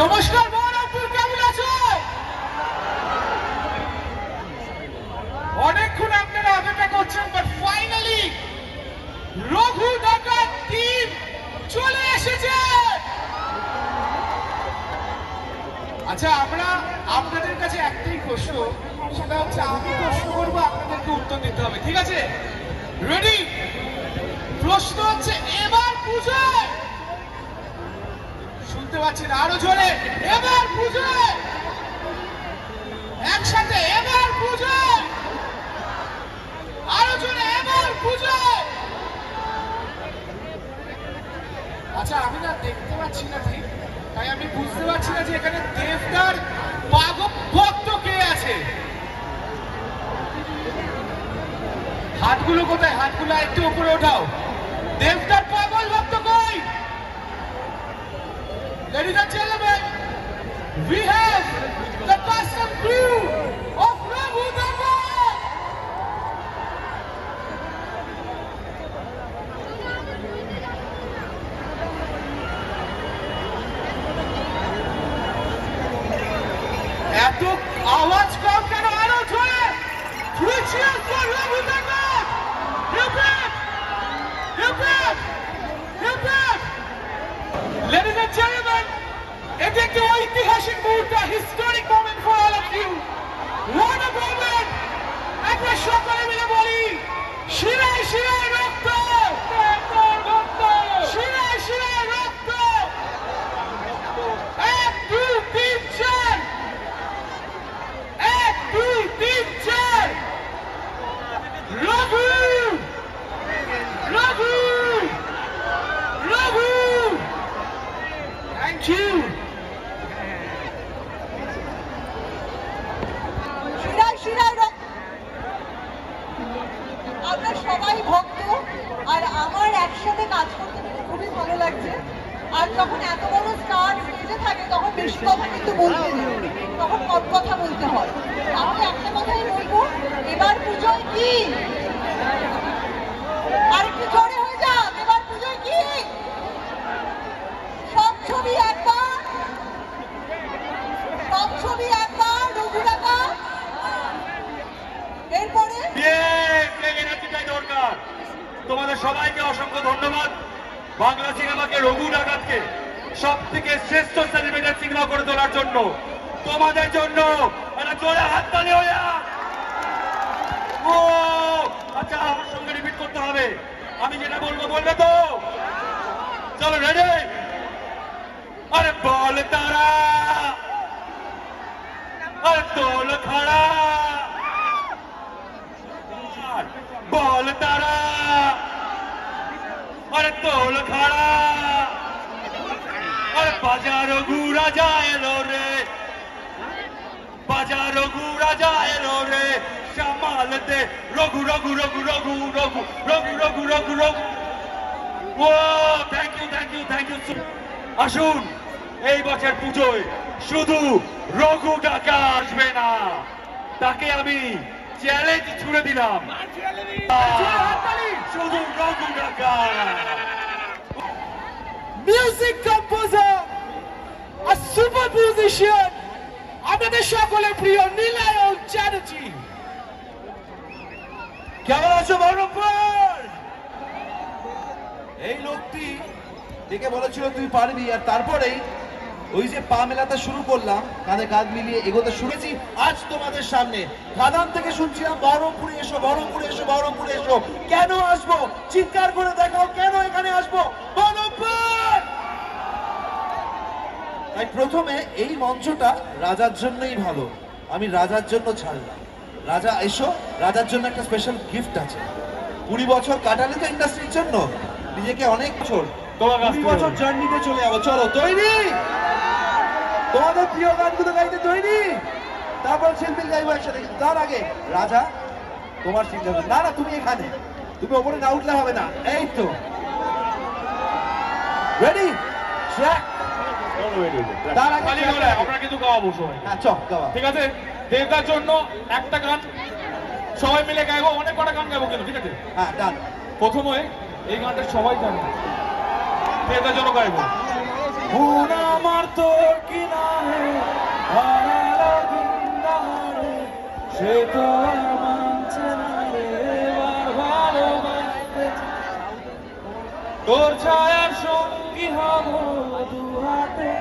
নমস্কার বহরমপুর, কেমন আছো? অনেকক্ষণ আপনারা অপেক্ষা করছেন, বাট ফাইনালি রঘু ডাকাত টিম চলে এসেছে। আচ্ছা, আমরা আপনাদের কাছে একটাই প্রশ্ন, সেটা হচ্ছে আমি প্রশ্ন করবো, আপনাদেরকে উত্তর দিতে হবে, ঠিক আছে? রেডি? প্রশ্ন হচ্ছে, এবার পুজোয়, শুনতে পাচ্ছেন আরো জোরে, এবার পুজোয় একসাথে, এবার পুজোয় আরো জোরে, এবার পুজোয়। আচ্ছা, আমি না দেখতে পাচ্ছি না ঠিক, তাই আমি বুঝতে পারছি না যে এখানে দেবদার পাগল ভক্ত কে আছে। হাতগুলো কোথায়? হাতগুলো একটু উপরে ওঠাও। দেবদার পাগল ভক্ত কই? Ladies and gentlemen, we have the custom crew of Raghu Dakat. এত আওয়াজ কম কেন? আরো জোরে! Three cheers for Raghu Dakat! Hip hip! Hip hip! Hip hip! Ladies and gentlemen, এটা একটি ঐতিহাসিক মুহূর্ত, historic moment for all of you. What a moment! আমরা সকলে মিলে বলি, শিরায় শিরায় রক্ত, শিরায় শিরায় রক্ত। 1 2 3 4, 1 2 3 4। রঘু, রঘু, রঘু। Thank you. আমরা সবাই ভক্ত, আর আমার একসাথে কাজ করতে খুবই ভালো লাগছে। আর যখন এত বড় স্টার স্টেজে থাকে তখন বেশি কথা কিন্তু বলতে নেই, তখন কম কথা বলতে হয়। তাহলে একটা কথাই বলবো, এবার পুজোয় কি? আর একটু জোরে হয়ে যাক, এবার পুজোয় কি? সব ছবি একবার, সব ছবি একবার, রঘু ডাকাত। এরপরে দরকার। তোমাদের সবাইকে অসংখ্য ধন্যবাদ। বাংলা সিনেমাকে, রঘু ডাকাতকে সব থেকে শ্রেষ্ঠ সেলিব্রেটেড সিনেমা করে তোলার জন্য, তোমাদের জন্য একটা জোরে হাততালি হয়ে যাক। ও আচ্ছা, আমার সঙ্গে রিপিট করতে হবে, আমি যেটা বলবো বলবে তো? চলো, রেডি? আরে বল তারা, আরে তোল খাড়া, বল তারা, আরে তোল খাড়া, আরে বাজারো ঘুরা যায় এলো রে, বাজারো ঘুরা যায় এলো রে, সামাল দে রঘু রঘু রঘু রঘু রঘু রঘু রঘু রঘু রঘু। ও thank you, thank you, thank you. আসুন, এই বছর পুজোয় শুধু রঘু ডাকাত আসবে না, তাকে আমি চ্যালেঞ্জ ছুড়ে দিলাম, শুধু রঘু ডাকাত। মিউজিক কম্পোজার, আ সুপার মিউজিশিয়ান, আমাদের সকলের প্রিয় নীলায়ন চ্যাটার্জি। কেমন আছো বহরমপুর? এই লোকটি দেখে বলেছিল তুই পারবি, আর তারপরেই ওই যে পা মেলাতে শুরু করলাম, কাঁধে কাঁধ মিলিয়ে এগোতে শুনেছি। আজ তোমাদের সামনে খাদান থেকে শুনছিলাম বহরমপুরে এসো, বহরমপুরে এসো, বহরমপুরে এসো। কেন আসবো? চিৎকার করে দেখাও কেন এখানে আসবো। বহরমপুর! তাই প্রথমে এই মঞ্চটা রাজার জন্যই ভালো, আমি রাজার জন্য ছাড়লাম। রাজা এসো, রাজার জন্য একটা স্পেশাল গিফট আছে। 20 বছর কাটালে তো ইন্ডাস্ট্রির জন্য, নিজেকে অনেক বছর 20 বছর জার্নিতে চলে যাবো। চলো, তৈরি? তোমাদের প্রিয় গানগুলো গাইতে তৈরি? তারপর শিল্পী গাইবো একসাথে। তার আগে রাজা, তোমার সিঙ্গার। না না, তুমি এখানে, তুমি ওপরে না উঠলে হবে না। এই তো রেডি? তার আগে আমরা কিন্তু গাওয়াবো সবাই। হ্যাঁ, চল গাওয়া। ঠিক আছে, দেবতার জন্য একটা গান সবাই মিলে গাইবো, অনেক কটা গান গাইবো কিন্তু, ঠিক আছে? হ্যাঁ, ডান। প্রথমে এই গানটা সবাই জানে, দেবতার জন্য গাইবো। মন আমার তোর কিনারে হারালো দিনদারে, সে তো আর মানছে না রে এবার ভালোবাসতে। তোর ছায়ার সঙ্গী হব দু হাতে।